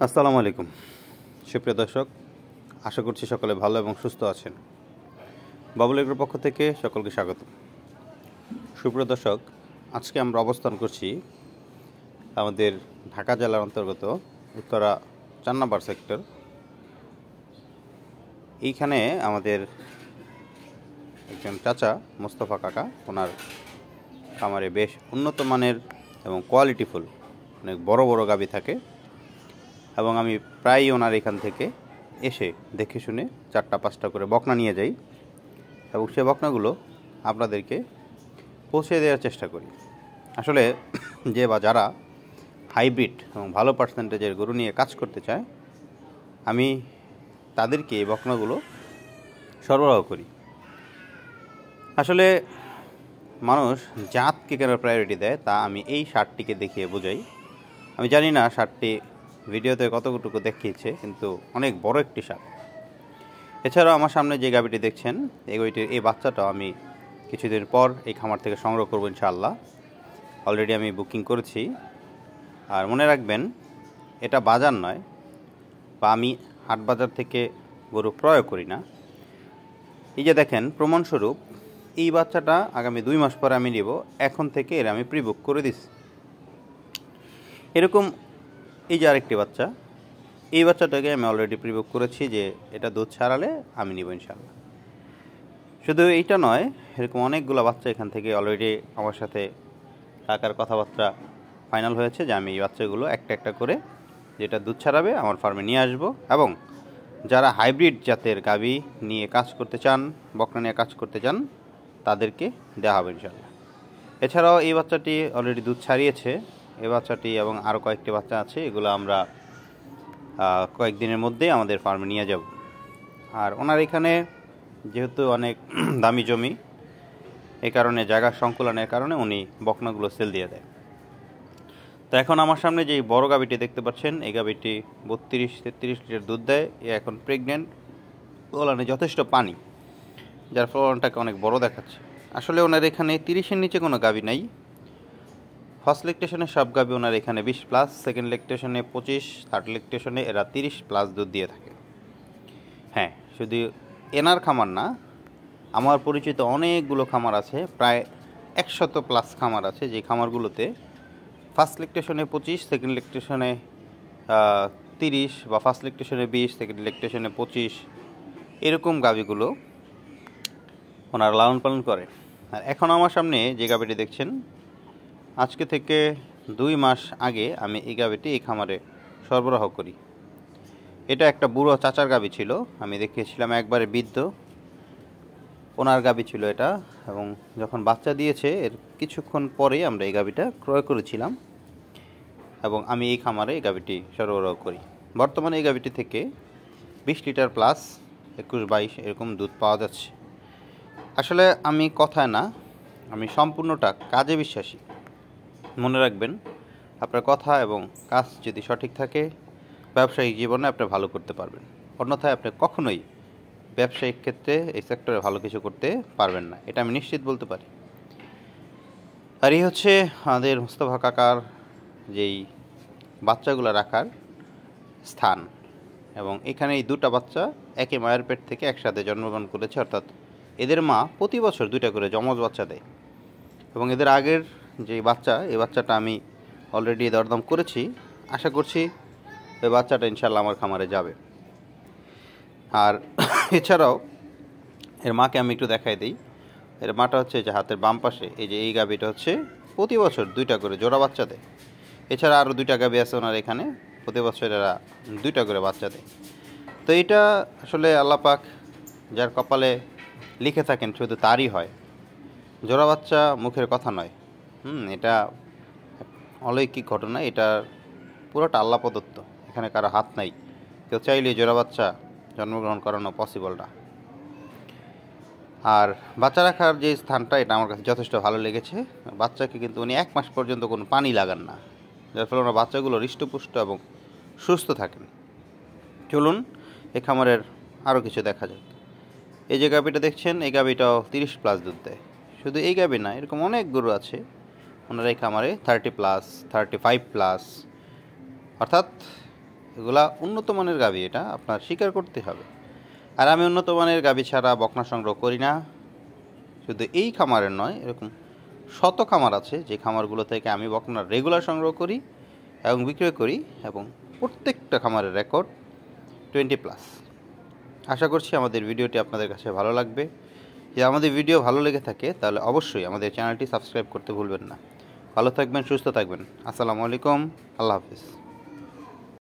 আসসালামু আলাইকুম সুপ্রিয় দর্শক, আশা করছি সকলে ভালো এবং সুস্থ আছেন। বাবুল এগ্রোর পক্ষ থেকে সকলকে স্বাগত। সুপ্রিয় দর্শক, আজকে আমরা অবস্থান করছি আমাদের ঢাকা জেলার অন্তর্গত উত্তরা 4 নম্বর সেক্টর। এইখানে আমাদের একজন চাচা মোস্তফা কাকা, ওনার খামারে বেশ উন্নত মানের এবং কোয়ালিটিফুল অনেক বড় বড় গাভী থাকে এবং আমি প্রায়ই ওনার এখান থেকে এসে দেখে শুনে 4টা-5টা করে বকনা নিয়ে যাই এবং সে বকনাগুলো আপনাদেরকে পৌঁছে দেওয়ার চেষ্টা করি। আসলে যে বা যারা হাইব্রিড এবং ভালো পার্সেন্টেজের গরু নিয়ে কাজ করতে চায়, আমি তাদেরকে এই বকনাগুলো সরবরাহ করি। আসলে মানুষ জাতকে কেন প্রায়োরিটি দেয় তা আমি এই শার্টটিকে দেখিয়ে বোঝাই। আমি জানি না শার্টটি ভিডিওতে কতটুকু দেখিয়েছে, কিন্তু অনেক বড় একটি শার্ট। এছাড়াও আমার সামনে যে গাভীটি দেখছেন, এই বাচ্চাটাও আমি কিছুদিন পর এই খামার থেকে সংগ্রহ করব ইনশাআল্লাহ। অলরেডি আমি বুকিং করেছি। আর মনে রাখবেন, এটা বাজার নয় বা আমি হাট বাজার থেকে গরু ক্রয় করি না। এই যে দেখেন, প্রমাণস্বরূপ এই বাচ্চাটা আগামী 2 মাস পরে আমি নিব, এখন থেকে এর আমি প্রি বুক করে দিচ্ছি। এরকম এই যে আরেকটি বাচ্চা, এই বাচ্চাটাকে আমি অলরেডি প্রি বুক করেছি যে এটা দুধ ছাড়ালে আমি নিব ইনশাআল্লাহ। শুধু এইটা নয়, এরকম অনেকগুলো বাচ্চা এখান থেকে অলরেডি আমার সাথে কাকার কথাবার্তা ফাইনাল হয়েছে যে আমি এই বাচ্চাগুলো একটা একটা করে যেটা দুধ ছাড়াবে আমার ফার্মে নিয়ে আসব। এবং যারা হাইব্রিড জাতের গাভী নিয়ে কাজ করতে চান, বকনা নিয়ে কাজ করতে চান, তাদেরকে দেওয়া হবে ইনশাআল্লাহ। এছাড়াও এই বাচ্চাটি অলরেডি দুধ ছাড়িয়েছে। এই বাচ্চাটি এবং আরও কয়েকটি বাচ্চা আছে, এগুলো আমরা কয়েকদিনের মধ্যেই আমাদের ফার্মে নিয়ে যাব। আর ওনার এখানে যেহেতু অনেক দামি জমি, এই কারণে জায়গা সংকুলনের কারণে উনি বকনাগুলো সেল দিয়ে দেয়। তো এখন আমার সামনে যে বড় গাভীটি দেখতে পাচ্ছেন, এই গাভীটি 32-33 লিটার দুধ দেয়। এ এখন প্রেগনেন্ট, ওলানে যথেষ্ট পানি, যার ফলনটাকে অনেক বড় দেখাচ্ছে। আসলে ওনার এখানে 30-এর নিচে কোনো গাভী নাই। ফার্স্ট ল্যাকটেশনে সব গাভী ওনার এখানে 20+, সেকেন্ড ল্যাকটেশনে 25, থার্ড ল্যাকটেশনে এরা 30+ দুধ দিয়ে থাকে। হ্যাঁ, শুধু এনার খামার না, আমার পরিচিত অনেকগুলো খামার আছে, প্রায় 100+ খামার আছে, যে খামারগুলোতে ফার্স্ট ল্যাকটেশনে 25, সেকেন্ড ল্যাকটেশনে 30, বা ফার্স্ট ল্যাকটেশনে 20, সেকেন্ড ল্যাকটেশনে 25, এরকম গাভীগুলো ওনারা লালন পালন করে। আর এখন আমার সামনে যে গাভীটি দেখছেন, আজকে থেকে 2 মাস আগে আমি এই গাভীটি এই খামারে সরবরাহ করি। এটা একটা বুড়ো চাচার গাভী ছিল, আমি দেখিয়েছিলাম একবারে বৃদ্ধ, ওনার গাভী ছিল এটা। এবং যখন বাচ্চা দিয়েছে এর কিছুক্ষণ পরেই আমরা এই গাভীটা ক্রয় করেছিলাম এবং আমি এই খামারে এই গাভীটি সরবরাহ করি। বর্তমানে এই গাভীটি থেকে 20 লিটার প্লাস 21-22 এরকম দুধ পাওয়া যাচ্ছে। আসলে আমি কথায় না, আমি সম্পূর্ণটা কাজে বিশ্বাসী। মনে রাখবেন, আপনার কথা এবং কাজ যদি সঠিক থাকে, ব্যবসায়িক জীবনে আপনি ভালো করতে পারবেন। অন্যথায় আপনি কখনোই ব্যবসায়িক ক্ষেত্রে এই সেক্টরে ভালো কিছু করতে পারবেন না, এটা আমি নিশ্চিত বলতে পারি। আর এই হচ্ছে আমাদের মোস্তফা কাকার যেই বাচ্চাগুলো রাখার স্থান। এবং এখানে এই 2টা বাচ্চা একই মায়ের পেট থেকে একসাথে জন্মগ্রহণ করেছে, অর্থাৎ এদের মা প্রতি বছর 2টা করে যমজ বাচ্চা দেয়। এবং এদের আগের যে বাচ্চা, এই বাচ্চাটা আমি অলরেডি দরদাম করেছি, আশা করছি ওই বাচ্চাটা ইনশাল্লাহ আমার খামারে যাবে। আর এছাড়াও এর মাকে আমি একটু দেখাই দিই। এর মাটা হচ্ছে যে হাতের বাম পাশে, এই যে এই গাভীটা হচ্ছে প্রতি বছর 2টা করে জোড়া বাচ্চা দেয়। এছাড়া আরও 2টা গাভী আছে ওনার এখানে, প্রতি বছর এরা 2টা করে বাচ্চা দেয়। তো এটা আসলে আল্লাহ পাক যার কপালে লিখে থাকেন শুধু তারই হয়। জোড়া বাচ্চা মুখের কথা নয়, এটা অলৌকিক ঘটনা, এটা পুরোটা আল্লাহ প্রদত্ত, এখানে কারো হাত নাই। কেউ চাইলে জোড়া বাচ্চা জন্মগ্রহণ করানো পসিবল না। আর বাচ্চা রাখার যে স্থানটা, এটা আমার কাছে যথেষ্ট ভালো লেগেছে। বাচ্চাকে কিন্তু উনি 1 মাস পর্যন্ত কোনো পানি লাগান না, যার ফলে ওনার বাচ্চাগুলো হৃষ্টপুষ্ট এবং সুস্থ থাকেন। চলুন এই খামারের আরও কিছু দেখা যাক। এই যে গাভীটা দেখছেন, এই গাভীটাও 30+ দুধ দেয়। শুধু এই গাভী না, এরকম অনেক গরু আছে ওনারা এই খামারে 30+, 35+, অর্থাৎ এগুলা উন্নত মানের গাভী, এটা আপনার স্বীকার করতে হবে। আর আমি উন্নত মানের গাভী ছাড়া বকনা সংগ্রহ করি না। শুধু এই খামারের নয়, এরকম শত খামার আছে যে খামারগুলো থেকে আমি বকনা রেগুলার সংগ্রহ করি এবং বিক্রয় করি, এবং প্রত্যেকটা খামারের রেকর্ড 20+। আশা করছি আমাদের ভিডিওটি আপনাদের কাছে ভালো লাগবে। যদি আমাদের ভিডিও ভালো লেগে থাকে তাহলে অবশ্যই আমাদের চ্যানেলটি সাবস্ক্রাইব করতে ভুলবেন না। ভালো থাকবেন, সুস্থ থাকবেন। আসসালামু আলাইকুম, আল্লাহ হাফিজ।